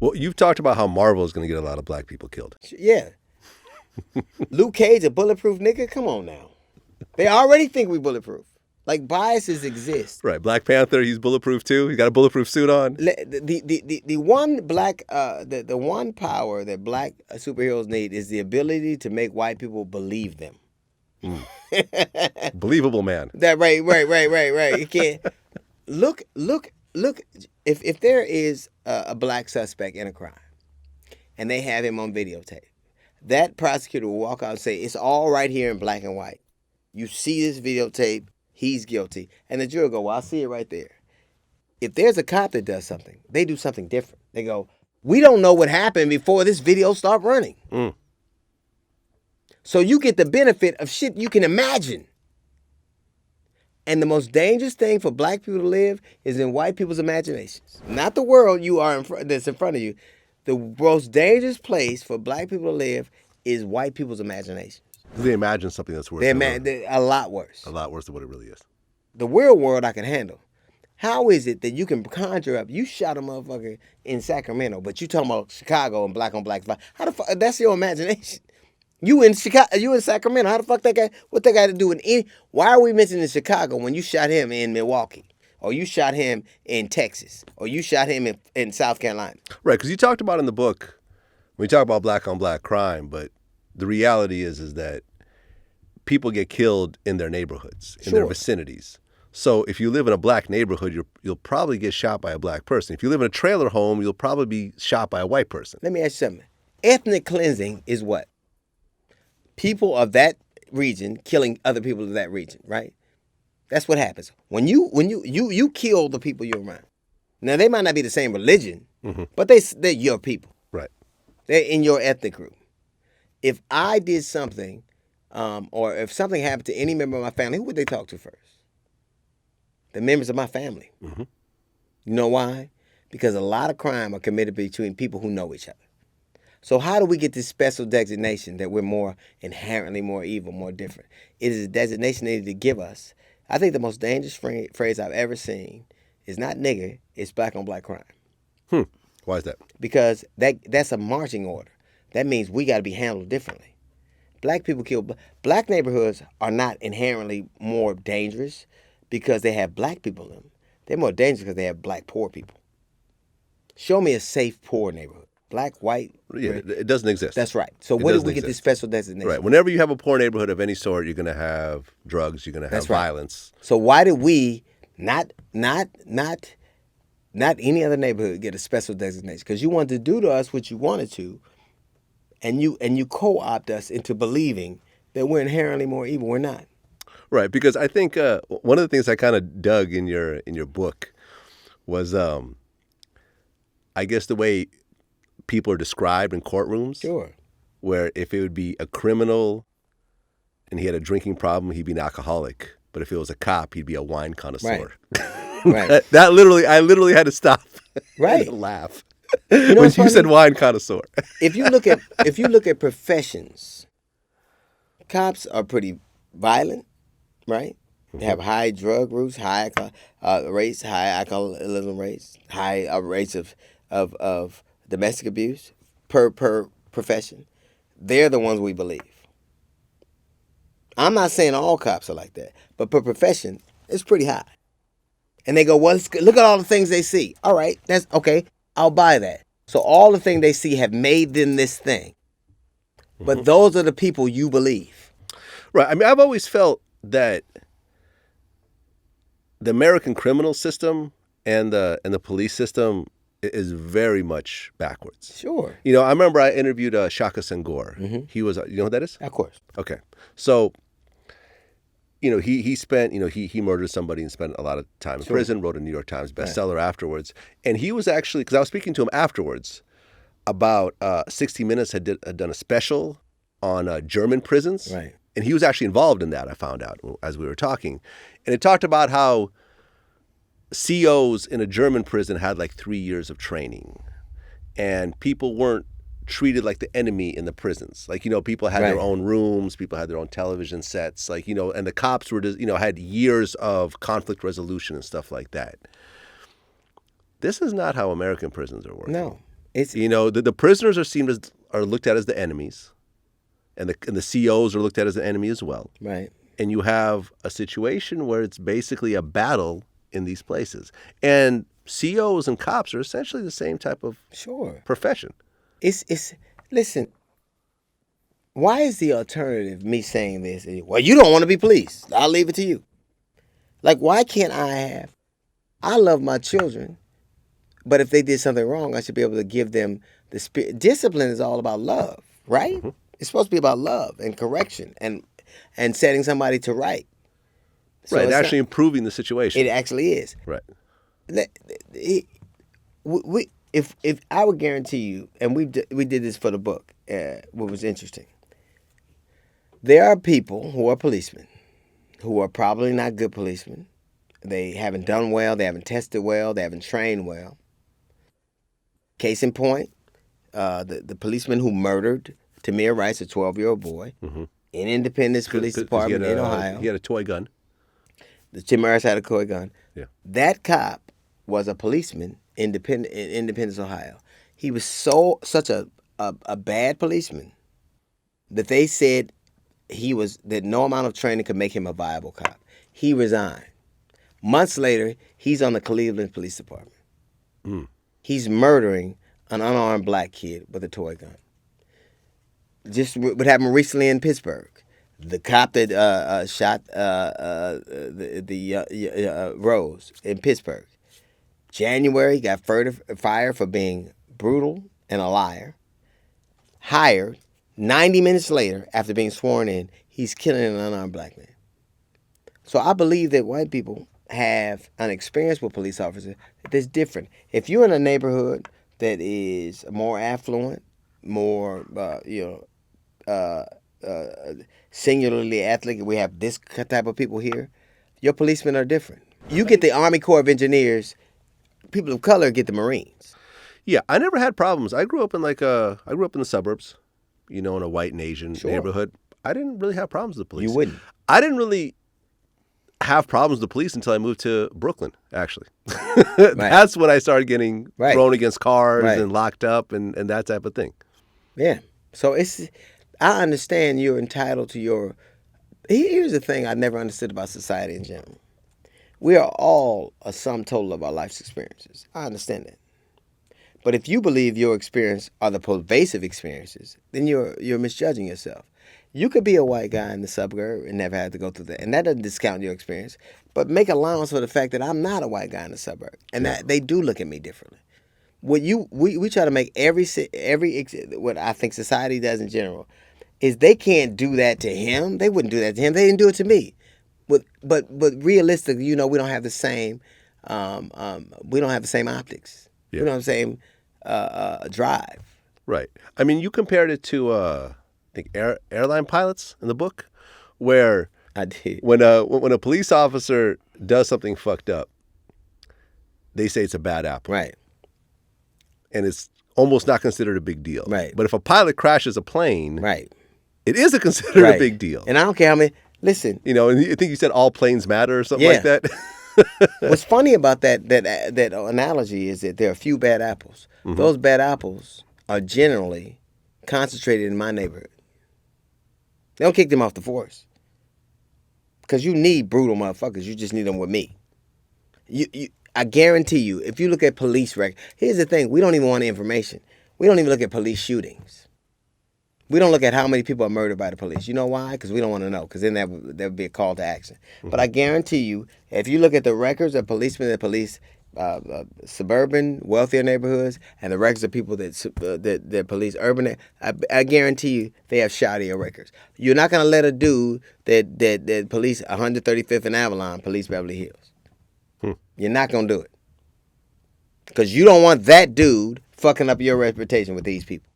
Well, you've talked about how Marvel is going to get a lot of black people killed. Yeah. Luke Cage, a bulletproof nigga? Come on now. They already think we bulletproof. Like, biases exist. Right. Black Panther, he's bulletproof too. He's got a bulletproof suit on. The one black the one power that black superheroes need is the ability to make white people believe them. Believable man. That right. You can't look. If there is a black suspect in a crime, and they have him on videotape, that prosecutor will walk out and say, "It's all right here in black and white. You see this videotape. He's guilty." And the jury will go, "Well, I see it right there." If there's a cop that does something, they do something different. They go, "We don't know what happened before this video started running." So you get the benefit of shit you can imagine. And the most dangerous thing for black people to live is in white people's imaginations. Not the world you are that's in front of you. The most dangerous place for black people to live is white people's imaginations. They imagine something that's worse. A lot worse. A lot worse than what it really is. The real world I can handle. How is it that you can conjure up? You shot a motherfucker in Sacramento, but you talking about Chicago and black on black. How the fuck? That's your imagination. You in Chicago? You in Sacramento? How the fuck that guy? What that got to do with any? Why are we mentioning Chicago when you shot him in Milwaukee, or you shot him in Texas, or you shot him in South Carolina? Right, because you talked about in the book, we talk about black on black crime, but the reality is that people get killed in their neighborhoods, in their vicinities. So if you live in a black neighborhood, you'll probably get shot by a black person. If you live in a trailer home, you'll probably be shot by a white person. Let me ask you something. Ethnic cleansing is what? People of that region killing other people of that region, right? That's what happens. When you kill the people you're around. Now, they might not be the same religion, but they're your people. Right. They're in your ethnic group. If I did something, or if something happened to any member of my family, who would they talk to first? The members of my family. You know why? Because a lot of crime are committed between people who know each other. So how do we get this special designation that we're more inherently more evil, more different? It is a designation they need to give us. I think the most dangerous phrase I've ever seen is not nigger, it's black on black crime. Why is that? Because that's a marching order. That means we got to be handled differently. Black people kill. Black neighborhoods are not inherently more dangerous because they have black people in them. They're more dangerous because they have black poor people. Show me a safe poor neighborhood. Black, white. Yeah, it doesn't exist. That's right. So where did we get this special designation? Right. Whenever you have a poor neighborhood of any sort, you're going to have drugs. You're going to have violence. So why did we not any other neighborhood get a special designation? Because you wanted to do to us what you wanted to, and you co-opt us into believing that we're inherently more evil. We're not. Right. Because I think one of the things I kind of dug in your book was, I guess, the way people are described in courtrooms. Sure. Where if it would be a criminal and he had a drinking problem, he'd be an alcoholic. But if it was a cop, he'd be a wine connoisseur. Right. I literally had to stop and laugh when you said wine connoisseur. If you look at professions, cops are pretty violent, right? They have high drug roots, high rates, high alcoholism rates, high rates of domestic abuse per profession. They're the ones we believe. I'm not saying all cops are like that, but per profession, it's pretty high. And they go, well, look at all the things they see. All right, that's okay. I'll buy that. So all the things they see have made them this thing. But those are the people you believe. Right. I mean, I've always felt that the American criminal system and the police system is very much backwards. Sure. You know, I remember I interviewed Shaka Senghor. He was, you know who that is? Of course. Okay. So, you know, he spent, you know, he murdered somebody and spent a lot of time in prison, wrote a New York Times bestseller afterwards. And he was actually, because I was speaking to him afterwards about 60 Minutes had done a special on German prisons. Right. And he was actually involved in that, I found out as we were talking. And it talked about how COs in a German prison had like 3 years of training, and people weren't treated like the enemy in the prisons. Like, you know, people had their own rooms, people had their own television sets, like, you know, and the cops were just, you know, had years of conflict resolution and stuff like that. This is not how American prisons are working. No. It's The prisoners are looked at as the enemies, and the COs are looked at as an enemy as well. right. And you have a situation where it's basically a battle in these places. And COs and cops are essentially the same type of Sure. profession. It's listen. Why is the alternative me saying this? Well, you don't want to be police. I'll leave it to you. Like, why can't I love my children, but if they did something wrong, I should be able to give them the spirit. Discipline is all about love, right? Mm-hmm. It's supposed to be about love and correction and setting somebody to right. So Right, it's actually not- improving the situation. it actually is. Right. If I would guarantee you, and we did this for the book, what was interesting. There are people who are policemen who are probably not good policemen. They haven't done well. They haven't tested well. They haven't trained well. Case in point, the policeman who murdered Tamir Rice, a 12-year-old boy, in Independence Police 'Cause Department in Ohio. He had a toy gun. The Tim Rice had a toy gun. Yeah. That cop was a policeman in Independence, Ohio. He was such a bad policeman that they said that no amount of training could make him a viable cop. He resigned. Months later, he's on the Cleveland Police Department. He's murdering an unarmed black kid with a toy gun. Just what happened recently in Pittsburgh. The cop that shot Rose in Pittsburgh. January, got fired for being brutal and a liar. Hired. 90 minutes later, after being sworn in, he's killing an unarmed black man. So I believe that white people have an experience with police officers that's different. If you're in a neighborhood that is more affluent, more, singularly athletic, we have this type of people here, your policemen are different. You get the Army Corps of Engineers, people of color get the Marines. Yeah, I never had problems. I grew up in the suburbs, in a white and Asian neighborhood. I didn't really have problems with the police. You wouldn't. I didn't really have problems with the police until I moved to Brooklyn, actually. That's when I started getting thrown against cars and locked up and that type of thing. Yeah. So I understand you're entitled to your... Here's the thing I never understood about society in general. We are all a sum total of our life's experiences. I understand that. But if you believe your experience are the pervasive experiences, then you're misjudging yourself. You could be a white guy in the suburb and never had to go through that, and that doesn't discount your experience. But make allowance for the fact that I'm not a white guy in the suburb, and that they do look at me differently. We try to make every what I think society does in general is they can't do that to him. They wouldn't do that to him. They didn't do it to me. But realistically, we don't have the same we don't have the same optics. Yeah. We don't have the same drive. Right. I mean, you compared it to I think airline pilots in the book, where I did. when a police officer does something fucked up, they say it's a bad apple. Right. And it's almost not considered a big deal. Right. But if a pilot crashes a plane, Right. it is considered a big deal. And I don't care how many. Listen. And I think you said all planes matter or something like that. What's funny about that analogy is that there are a few bad apples. Mm-hmm. Those bad apples are generally concentrated in my neighborhood. They don't kick them off the force. Because you need brutal motherfuckers. You just need them with me. I guarantee you, if you look at police records, here's the thing. We don't even want the information. We don't even look at police shootings. We don't look at how many people are murdered by the police. You know why? Because we don't want to know. Because then that would be a call to action. Mm-hmm. But I guarantee you, if you look at the records of policemen that police suburban, wealthier neighborhoods, and the records of people that police urban, I guarantee you they have shoddier records. You're not going to let a dude that police 135th and Avalon police Beverly Hills. You're not going to do it. Because you don't want that dude fucking up your reputation with these people.